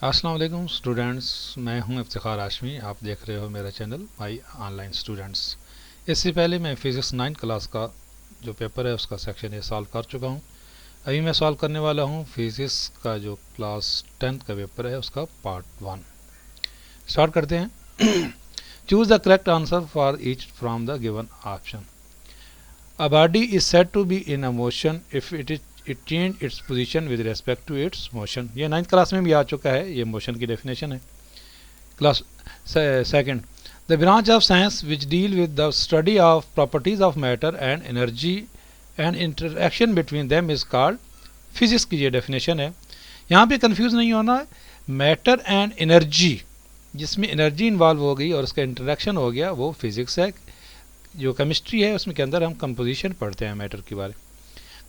अस्सलाम वालेकुम स्टूडेंट्स, मैं हूं इफ्तिखार हाशमी। आप देख रहे हो मेरा चैनल माई ऑनलाइन स्टूडेंट्स। इससे पहले मैं फिज़िक्स 9 क्लास का जो पेपर है उसका सेक्शन ये सॉल्व कर चुका हूं। अभी मैं सॉल्व करने वाला हूं फिज़िक्स का जो क्लास 10th का पेपर है उसका पार्ट 1। स्टार्ट करते हैं। Choose the correct answer for each from the given option. A body is said to be in a motion if it change its position with respect to its motion। ये 9th class में भी आ चुका है, ये motion की definition है। Class second, the branch of science which deal with the study of properties of matter and energy and interaction between them is called physics की ये डेफिनेशन है। यहाँ पे कंफ्यूज नहीं होना है। मैटर एंड एनर्जी, जिसमें एनर्जी इन्वॉल्व हो गई और उसका इंटरेक्शन हो गया, वो फिजिक्स है। जो केमिस्ट्री है उसमें के अंदर हम कंपोजिशन पढ़ते हैं मैटर के बारे।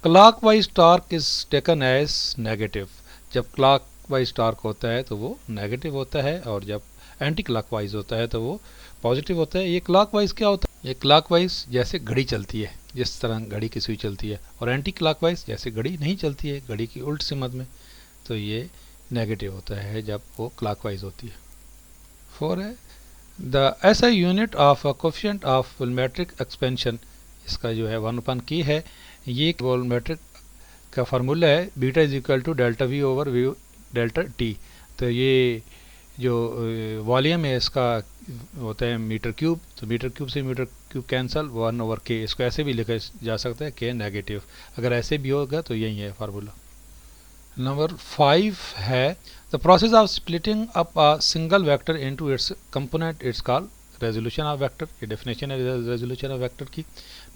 Clockwise torque is taken as negative. जब क्लॉक वाइज टार्क होता है तो वो नेगेटिव होता है, और जब एंटी क्लॉक वाइज होता है तो वो पॉजिटिव होता है। ये क्लॉक वाइज क्या होता है? ये क्लॉक वाइज जैसे घड़ी चलती है, जिस तरह घड़ी की सुई चलती है, और एंटी क्लॉक वाइज जैसे घड़ी नहीं चलती है, घड़ी की उल्ट सिमत में, तो ये नेगेटिव होता है जब वो क्लॉक वाइज होती है। 4 है the SI unit of coefficient of volumetric expansion. इसका जो है 1 की है। ये वॉल्यूमेट्रिक का फार्मूला है beta is equal to delta V over V delta T. तो ये जो वॉल्यूम है इसका होता है मीटर क्यूब, तो मीटर क्यूब से metre cube cancel, 1 over K. इसको ऐसे भी लिखा जा सकता है के नेगेटिव। अगर ऐसे भी होगा तो यही है फार्मूला। नंबर 5 है the process of splitting up a single vector into its component it's called resolution of vector. ये डेफिनेशन है रेजोल्यूशन ऑफ वेक्टर की।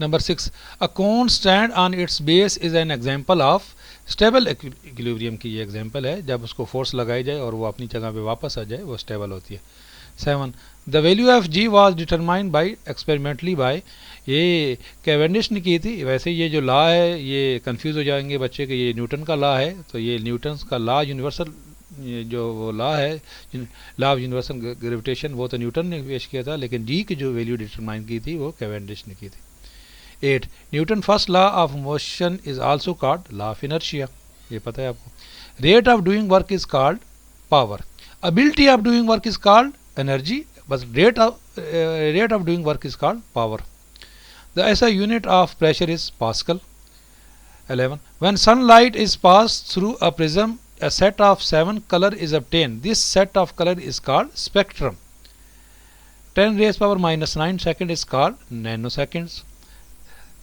Number 6 a cone stand on it's base is an example of stable equilibrium की ये example है। जब उसको force लगाई जाए और वो अपनी जगह पे वापस आ जाए वो स्टेबल होती है। 7 the value of G was determined by experimentally by. ये कैवेंडिश ने की थी। वैसे ये जो लॉ है ये कंफ्यूज हो जाएंगे बच्चे कि ये न्यूटन का लॉ है, तो ये न्यूटन का लॉ यूनिवर्सल जो वो लॉ है, लॉ ऑफ यूनिवर्सल ग्रेविटेशन, वो तो न्यूटन ने पेश किया था, लेकिन जी की जो वैल्यू डिटरमाइन की थी वो कैवेंडिश ने की थी। 8 Newton first law of motion is also called law of inertia. ये पता है आपको। Rate of doing work is called power. Ability of doing work is called energy, बस rate of doing work is called power. The SI unit of pressure is Pascal. 11 when sunlight is passed through a prism, a set of 7 color is obtained. This set of color is called spectrum. 10 raised power minus 9 second is called nanoseconds.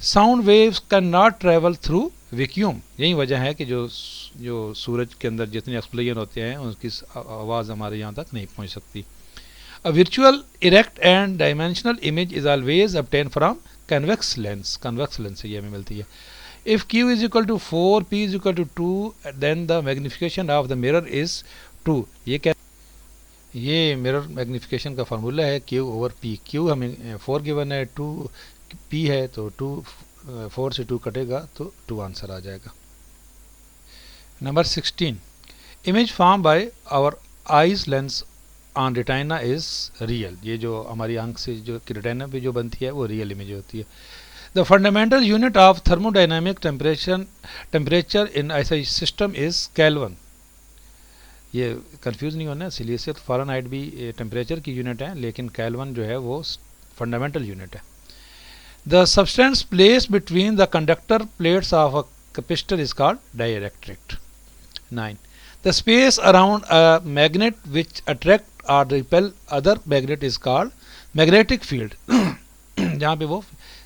Sound waves cannot travel through vacuum. यही वजह है कि जो सूरज के अंदर जितने explosion होते हैं उसकी आवाज़ हमारे यहाँ तक नहीं पहुँच सकती। A virtual erect and dimensional image is always obtained from convex lens से ये हमें मिलती है। If Q is equal to 4, P is equal to 2, then the magnification of the mirror is 2। ये मिरर मैग्निफिकेशन का फार्मूला है Q over P। Q हमें 4 given है, 2 P है, तो 4 से 2 कटेगा तो 2 आंसर आ जाएगा। Number 16 image form by our eyes lens on retina is real. ये जो हमारी आंख से जो रेटाइना पे जो बनती है वो रियल इमेज होती है। The fundamental unit of thermodynamic temperature in ऐसा सिस्टम इज केल्विन। ये कंफ्यूज नहीं होना, सेल्सियस फ़ारेनहाइट भी टेम्परेचर की यूनिट है, लेकिन केल्विन जो है वो फंडामेंटल यूनिट है। The substance place between the conductor plates of a capacitor is called dielectric. 9 the space around a magnet which attract or repel other magnet is called magnetic field। जहाँ पे वो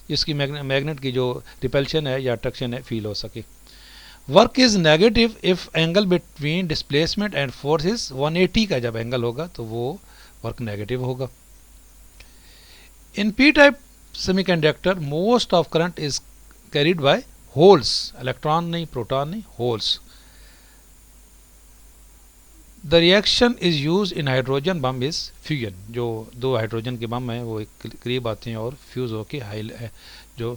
जिसकी magnet की जो repulsion है या attraction है feel हो सके। Work is negative if angle between displacement and force is 180 का जब एंगल होगा तो वो वर्क नेगेटिव होगा। In P type semiconductor most of current is carried by holes, electron नहीं, प्रोटॉन नहीं, holes. The reaction is use in hydrogen bomb is fusion. जो 2 hydrogen के बम हैं वो एक करीब आते हैं और फ्यूज़ होके जो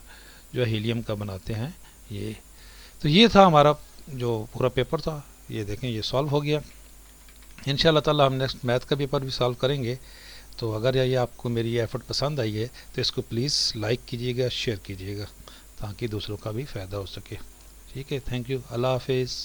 हीलियम का बनाते हैं ये। तो ये था हमारा जो पूरा पेपर था, ये देखें ये सॉल्व हो गया। इंशाल्लाह ताला हम नेक्स्ट मैथ का पेपर भी सॉल्व करेंगे। तो अगर ये आपको मेरी एफर्ट पसंद आई है तो इसको प्लीज़ लाइक कीजिएगा, शेयर कीजिएगा, ताकि दूसरों का भी फ़ायदा हो सके। ठीक है, थैंक यू, अल्लाह हाफिज़।